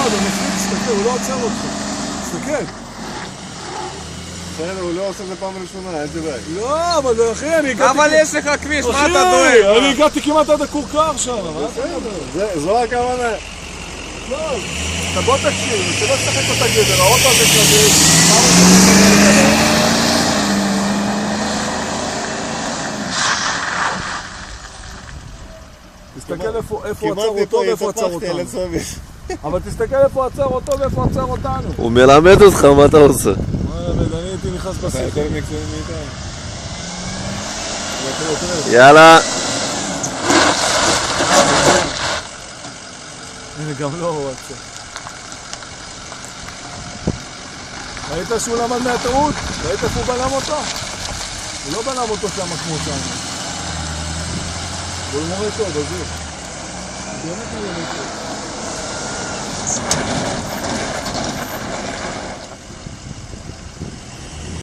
במספיק, תסתכל, הוא לא עוצר אותך. תסתכל. בסדר, הוא לא עושה את זה פעם ראשונה, אין תדאג. לא, אבל אחי, אני הגעתי... אבל יש לך כביש, מה אתה דואג? אחי, אני הגעתי כמעט עד הכורכר שם, מה אתה מדבר? זו הכוונה. לא, אתה בוא תקשיב, שלא תשחק אותה גדר, האוטו הזה כזה, תסתכל איפה עצר אותו ואיפה עצר אותנו. אבל תסתכל איפה עצר אותו ואיפה עצר אותנו. הוא מלמד אותך מה אתה עושה. אני הייתי נכנס אתה בשיחה. יותר מקצועי מאיתנו. יאללה. הנה, גם לא הוא עצר. ראית שהוא למד מהטעות? ראית איפה הוא בלם אותו? הוא לא בלם אותו שם כמו שם. הוא מורה טוב, אז זה. באמת מורה טוב.